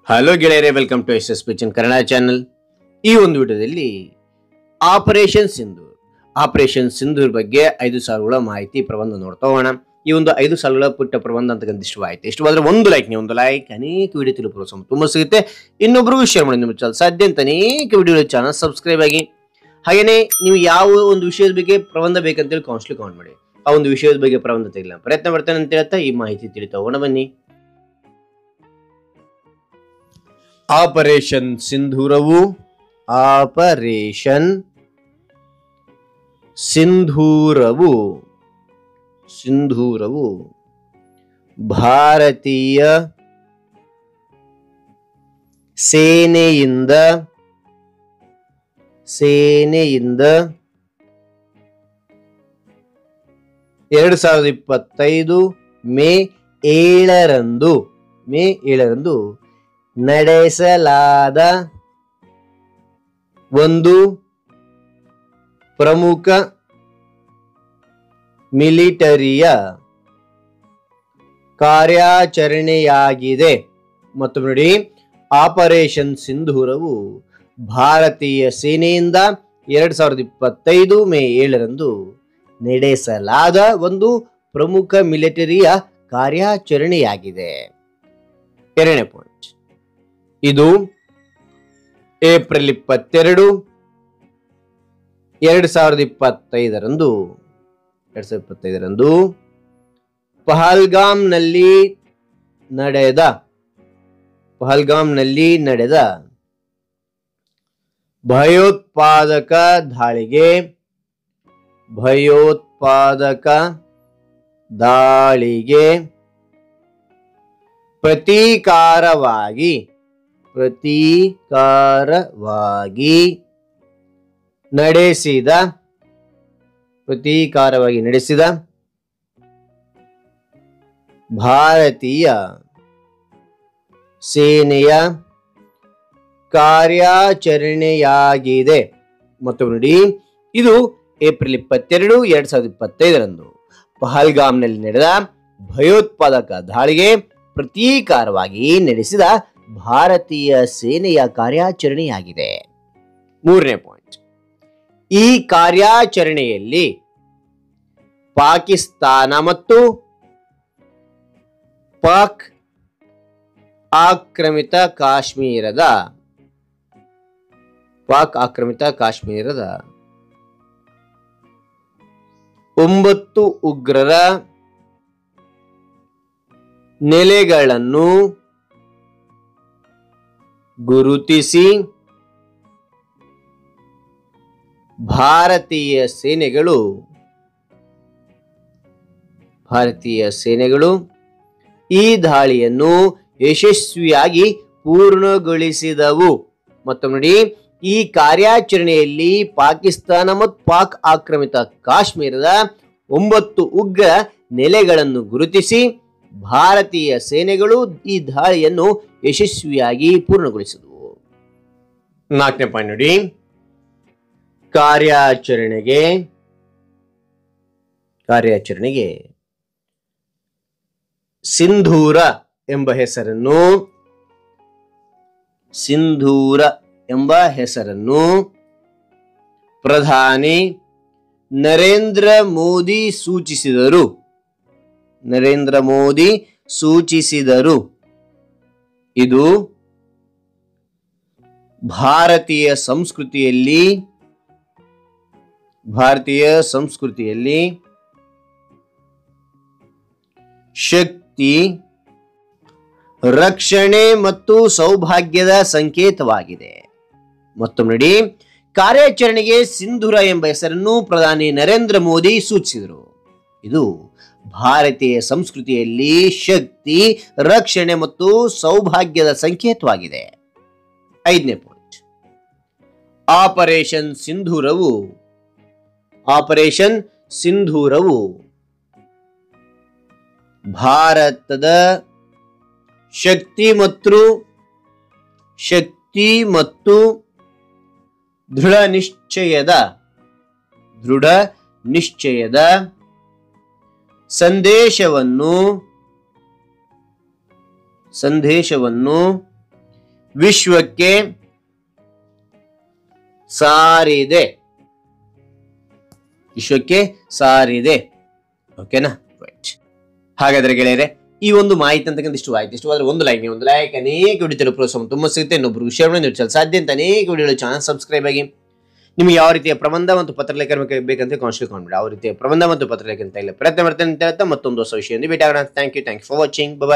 Hello ಗೆಳೆಯರೇ, welcome to S S ಪಿಚನ್ Kannada channel. ಈ ಒಂದು ವಿಡಿಯೋದಲ್ಲಿ ಆಪರೇಷನ್ ಸಿಂಧೂರ್ ಬಗ್ಗೆ 5 ಸಾಲುಗಳ ಮಾಹಿತಿ ಪ್ರಬಂಧ ನೋಡ್ತಾ ಹೋಗೋಣ. ಈ ಒಂದು 5 ಸಾಲುಗಳ ಪುಟ್ಟ ಪ್ರಬಂಧ ಅಂತಕ್ಕಂಥ ಇಷ್ಟವಾಯಿತು. ಇಷ್ಟವಾದ್ರೆ ಒಂದು ಲೈಕ್ ಅನೇಕ ವಿಡಿಯೋ ತಿಳಿಪುವ ತುಂಬ ಸಿಗುತ್ತೆ. ಇನ್ನೊಬ್ರಿಗೂ ಶೇರ್ ಮಾಡಿ. ನಿಮ್ಮ ಚಾನಲ್ ಸಾಧ್ಯ ಅಂತ ಅನೇಕ ವಿಡಿಯೋ ಚಾನಲ್ ಸಬ್ಸ್ಕ್ರೈಬ್ ಆಗಿ. ಹಾಗೇನೆ ನೀವು ಯಾವ ಒಂದು ವಿಷಯದ ಬಗ್ಗೆ ಪ್ರಬಂಧ ಬೇಕಂತೇಳಿ ಕಾಮೆಂಟ್ ಮಾಡಿ. ಆ ಒಂದು ವಿಷಯದ ಬಗ್ಗೆ ಪ್ರಬಂಧ ತೆಗೆಯಲ್ಲ ಪ್ರಯತ್ನ ಮಾಡ್ತೇನೆ ಅಂತ ಹೇಳ್ತಾ ಈ ಮಾಹಿತಿ ತಿಳಿತಾ ಹೋಗೋಣ ಬನ್ನಿ. ಆಪರೇಷನ್ ಸಿಂಧೂರವು ಭಾರತೀಯ ಸೇನೆಯಿಂದ 2025 ಮೇ 7ರಂದು ನಡೆಸಲಾದ ಒಂದು ಪ್ರಮುಖ ಮಿಲಿಟರಿಯ ಕಾರ್ಯಾಚರಣೆಯಾಗಿದೆ. ಮತ್ತು ನೋಡಿ, ಆಪರೇಷನ್ ಸಿಂಧೂರವು ಭಾರತೀಯ ಸೇನೆಯಿಂದ 2025 ಮೇ 7ರಂದು ನಡೆಸಲಾದ ಒಂದು ಪ್ರಮುಖ ಮಿಲಿಟರಿಯ ಕಾರ್ಯಾಚರಣೆಯಾಗಿದೆ. ಎರಡನೇ ಪಾಯಿಂಟ್, ಇದು ಏಪ್ರಿಲ್ 22, 2025ರಂದು ಪಹಲ್ಗಾಮ್ನಲ್ಲಿ ನಡೆದ ಭಯೋತ್ಪಾದಕ ದಾಳಿಗೆ ಪ್ರತೀಕಾರವಾಗಿ ನಡೆಸಿದ ಭಾರತೀಯ ಸೇನೆಯ ಕಾರ್ಯಾಚರಣೆಯಾಗಿದೆ. ಮತ್ತು ನೋಡಿ, ಇದು ಏಪ್ರಿಲ್ 22, 2025ರಂದು ಪಹಲ್ಗಾಮ್ನಲ್ಲಿ ನಡೆದ ಭಯೋತ್ಪಾದಕ ದಾಳಿಗೆ ಪ್ರತೀಕಾರವಾಗಿ ನಡೆಸಿದ ಭಾರತೀಯ ಸೇನೆಯ ಕಾರ್ಯಾಚರಣೆಯಾಗಿದೆ. ಮೂರನೇ ಪಾಯಿಂಟ್, ಈ ಕಾರ್ಯಾಚರಣೆಯಲ್ಲಿ ಪಾಕಿಸ್ತಾನ ಮತ್ತು ಪಾಕ್ ಆಕ್ರಮಿತ ಕಾಶ್ಮೀರದ 9 ಉಗ್ರರ ನೆಲೆಗಳನ್ನು ಗುರುತಿಸಿ ಭಾರತೀಯ ಸೇನೆಗಳು ಈ ದಾಳಿಯನ್ನು ಯಶಸ್ವಿಯಾಗಿ ಪೂರ್ಣಗೊಳಿಸಿದವು. ಮತ್ತು ನೋಡಿ, ಈ ಕಾರ್ಯಾಚರಣೆಯಲ್ಲಿ ಪಾಕಿಸ್ತಾನ ಮತ್ತು ಪಾಕ್ ಆಕ್ರಮಿತ ಕಾಶ್ಮೀರದ 9 ಉಗ್ರ ನೆಲೆಗಳನ್ನು ಗುರುತಿಸಿ ಭಾರತೀಯ ಸೇನೆಗಳು ಈ ದಾಳಿಯನ್ನು ಯಶಸ್ವಿಯಾಗಿ ಪೂರ್ಣಗೊಳಿಸಿದವು. 4ನೇ ಪಾಯಿಂಟ್ ನೋಡಿ, ಕಾರ್ಯಾಚರಣೆಗೆ ಸಿಂಧೂರ ಎಂಬ ಹೆಸರನ್ನು ಪ್ರಧಾನಿ ನರೇಂದ್ರ ಮೋದಿ ಸೂಚಿಸಿದರು. ಇದು ಭಾರತೀಯ ಸಂಸ್ಕೃತಿಯಲ್ಲಿ ಶಕ್ತಿ, ರಕ್ಷಣೆ ಮತ್ತು ಸೌಭಾಗ್ಯದ ಸಂಕೇತವಾಗಿದೆ. ಮತ್ತು ನೋಡಿ, ಕಾರ್ಯಾಚರಣೆಗೆ ಸಿಂಧೂರ ಎಂಬ ಹೆಸರನ್ನು ಪ್ರಧಾನಿ ನರೇಂದ್ರ ಮೋದಿ ಸೂಚಿಸಿದರು. ಇದು ಭಾರತೀಯ ಸಂಸ್ಕೃತಿಯಲ್ಲಿ ಶಕ್ತಿ, ರಕ್ಷಣೆ ಮತ್ತು ಸೌಭಾಗ್ಯದ ಸಂಕೇತವಾಗಿದೆ. 5ನೇ ಪಾಯಿಂಟ್, ಆಪರೇಷನ್ ಸಿಂಧೂರವು ಭಾರತದ ಶಕ್ತಿ ಮತ್ತು ದೃಢ ನಿಶ್ಚಯದ ಸಂದೇಶವನ್ನು ವಿಶ್ವಕ್ಕೆ ಸಾರಿದೆ. ವಿಶ್ವಕ್ಕೆ ಸಾರಿದೆ. ಓಕೆನಾ, ರೈಟ್. ಹಾಗಾದ್ರೆ ಗೆಳೆಯರೆ, ಈ ಒಂದು ಮಾಹಿತಿ ಅಂತಕ್ಕಂಥ ಇಷ್ಟವಾದ್ರೆ ಒಂದು ಲೈಕ್, ಅನೇಕ ವಿಡಿಯೋ ಪ್ರೋತ್ಸಾಹ ತುಂಬ ಸಿಗುತ್ತೆ. ಇನ್ನೊಬ್ರು ಶೇರ್ ಮಾಡಿ ಸಾಧ್ಯ ಅಂತ ಅನೇಕ ವಿಡಿಯೋ ಚಾನಲ್ ಸಬ್ಸ್ಕ್ರೈಬ್ ಆಗಿ. ನಿಮ್ಗೆ ಯಾವ ರೀತಿಯ ಪ್ರಬಂಧ ಮತ್ತು ಪತ್ರಲೇಖನ ಬೇಕಂತ ಕಾನ್ಸ್ಟಿಟ್ಯೂಟ್ ಮಾಡ್ಬಿಡಿ. ಯಾವ ರೀತಿಯ ಪ್ರಬಂಧ ಮತ್ತು ಪತ್ರಲೇಖನ ಪ್ರಯತ್ನ ಮಾಡ್ತೇನೆ ಅಂತ ಹೇಳ್ತಾ ಮತ್ತೊಂದು ಹೊಸ ವಿಷಯ ಭೇಟಿ ಆಗೋಣ. Thank you for watching. Bye.